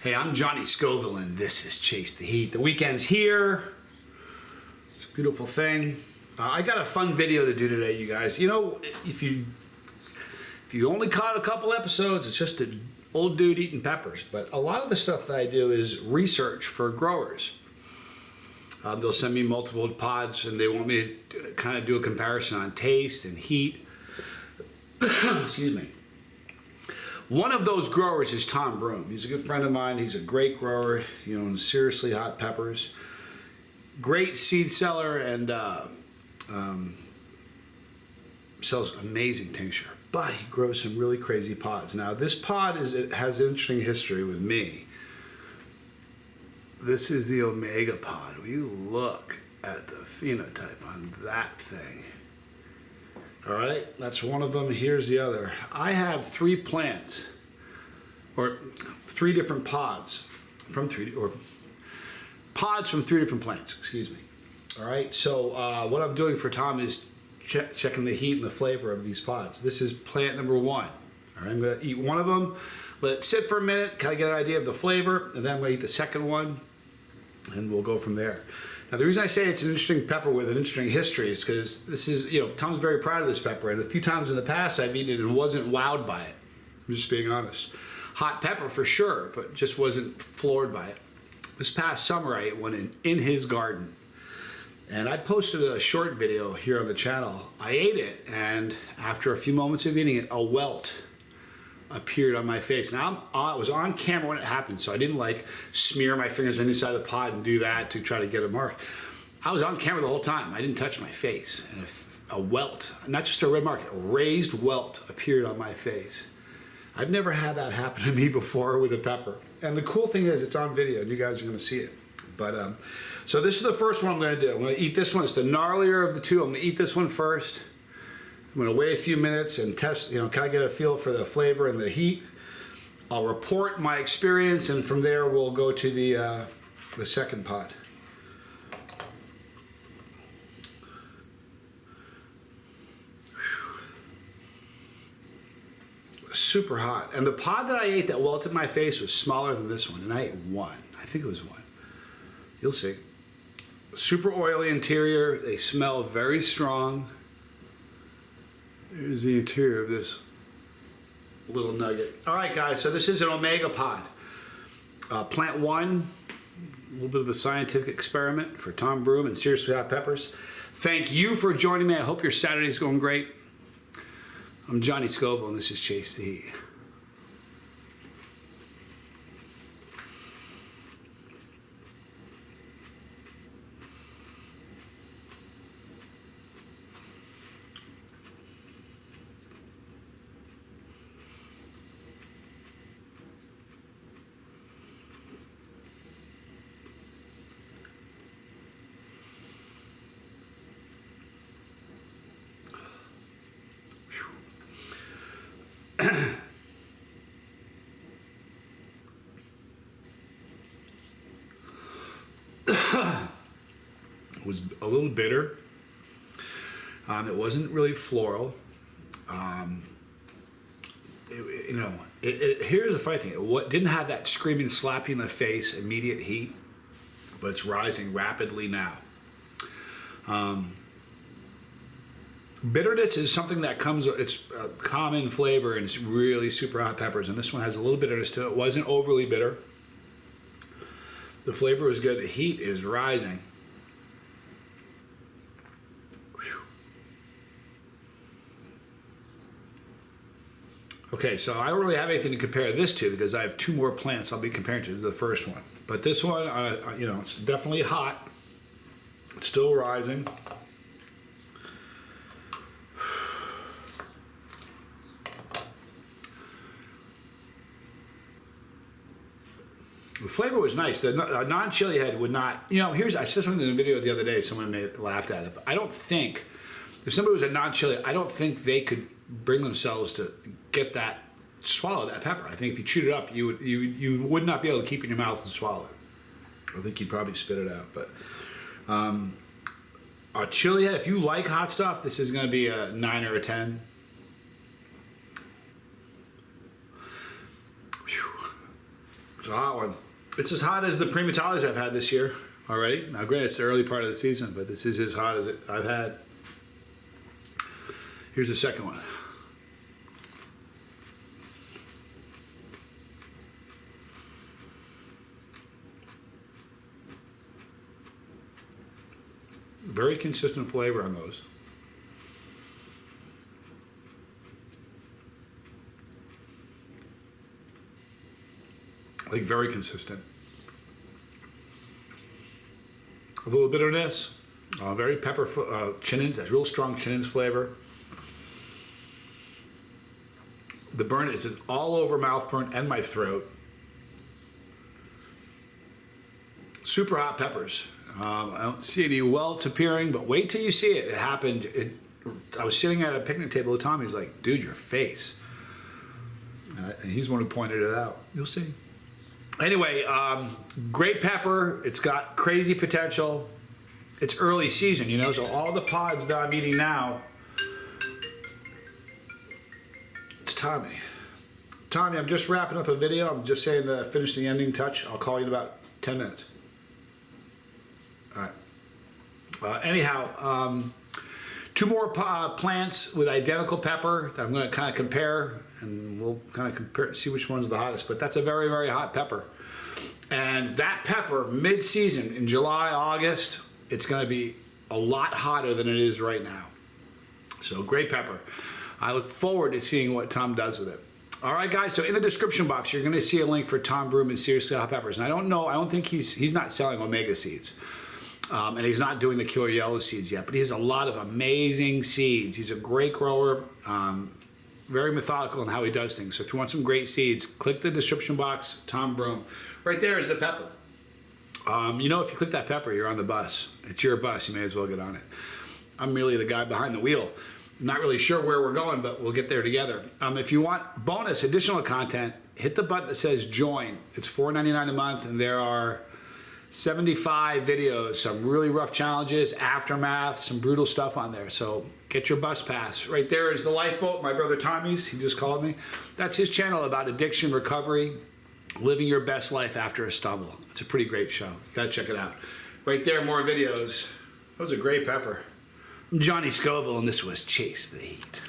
Hey, I'm Johnny Scoville, and this is Chase the Heat. The weekend's here. It's a beautiful thing. I got a fun video to do today, you guys. You know, if you only caught a couple episodes, it's just an old dude eating peppers. But a lot of the stuff that I do is research for growers. They'll send me multiple pods, and they want me to kind of do a comparison on taste and heat. Excuse me. One of those growers is Tom Broom. He's a good friend of mine. He's a great grower. He owns Seriously Hot Peppers. Great seed seller and sells amazing tincture. But he grows some really crazy pods. Now, this pod has an interesting history with me. This is the Omega pod. Will you look at the phenotype on that thing? All right, that's one of them. Here's the other. I have three plants, or three different pods from three different plants. Excuse me. All right. So what I'm doing for Tom is checking the heat and the flavor of these pods. This is plant number one. All right, I'm gonna eat one of them, let it sit for a minute, kind of get an idea of the flavor, and then I'm gonna eat the second one, and we'll go from there. Now, the reason I say it's an interesting pepper with an interesting history is because this is, Tom's very proud of this pepper, and a few times in the past I've eaten it and wasn't wowed by it. I'm just being honest. Hot pepper for sure, but just wasn't floored by it. This past summer I ate one in his garden, and I posted a short video here on the channel. I ate it, and after a few moments of eating it, a welt appeared on my face. Now, I was on camera when it happened, so I didn't smear my fingers on the side of the pod and do that to try to get a mark. I was on camera the whole time. I didn't touch my face. And a welt, not just a red mark, a raised welt appeared on my face. I've never had that happen to me before with a pepper. And the cool thing is it's on video, and you guys are gonna see it. But, so this is the first one I'm gonna do. I'm gonna eat this one. It's the gnarlier of the two. I'm gonna eat this one first. I'm gonna wait a few minutes and test, kind of get a feel for the flavor and the heat. I'll report my experience, and from there we'll go to the second pod. Super hot. And the pod that I ate that welted my face was smaller than this one, and I ate one. I think it was one. You'll see. Super oily interior. They smell very strong. Here's the interior of this little nugget. All right, guys, so this is an Omega pod. Plant one, a little bit of a scientific experiment for Tom Broom and Seriously Hot Peppers. Thank you for joining me. I hope your Saturday's going great. I'm Johnny Scoville, and this is Chase the Heat. It was a little bitter. It wasn't really floral. Here's the funny thing. It didn't have that screaming, slap you in the face, immediate heat, but it's rising rapidly now. Bitterness is something that comes, it's a common flavor, and it's really super hot peppers, and this one has a little bitterness to it. It wasn't overly bitter. The flavor was good. The heat is rising. Whew. Okay, so I don't really have anything to compare this to because I have two more plants I'll be comparing to. This is the first one. But this one, it's definitely hot. It's still rising. The flavor was nice. The non-chili head would not, I said something in the video the other day, someone laughed at it, but I don't think, if somebody was a non-chili, I don't think they could bring themselves to get that, swallow that pepper. I think if you chewed it up, you would not be able to keep it in your mouth and swallow it. I think you'd probably spit it out, but a chili head, if you like hot stuff, this is going to be a 9 or a 10. It's a hot one. It's as hot as the Primatalis I've had this year already. Now, granted, it's the early part of the season, but this is as hot as I've had. Here's the second one. Very consistent flavor on those. Like very consistent. A little bitterness, very pepper, chinnins, that's real strong chinnins flavor. The burn is all over mouth burn and my throat. Super hot peppers. I don't see any welts appearing, but wait till you see it. It happened. I was sitting at a picnic table with Tom. He's like, dude, your face. And he's the one who pointed it out. You'll see. Anyway, great pepper. It's got crazy potential. It's early season, you know, so all the pods that I'm eating now, it's Tommy. Tommy, I'm just wrapping up a video. I'm just saying the finish the ending touch. I'll call you in about 10 minutes. All right. Anyhow, two more plants with identical pepper that I'm going to kind of compare, and we'll kind of compare, see which one's the hottest. But that's a very, very hot pepper. And that pepper, mid-season, in July, August, it's going to be a lot hotter than it is right now. So great pepper. I look forward to seeing what Tom does with it. All right, guys, so in the description box, you're going to see a link for Tom Broom Seriously Hot Peppers. And I don't think he's not selling Omega seeds. And he's not doing the Killer Yellow seeds yet, but he has a lot of amazing seeds. He's a great grower, very methodical in how he does things. So if you want some great seeds, click the description box, Tom Broom. Right there is the pepper. You know, if you click that pepper, you're on the bus. It's your bus. You may as well get on it. I'm really the guy behind the wheel. I'm not really sure where we're going, but we'll get there together. If you want bonus, additional content, hit the button that says join. It's $4.99 a month, and there are 75 videos, some really rough challenges, aftermath, some brutal stuff on there. So get your bus pass. Right there is the lifeboat, my brother Tommy's. He just called me. That's his channel about addiction recovery, living your best life after a stumble. It's a pretty great show. You gotta check it out. Right there, more videos. That was a great pepper. I'm Johnny Scoville, and this was Chase the Heat.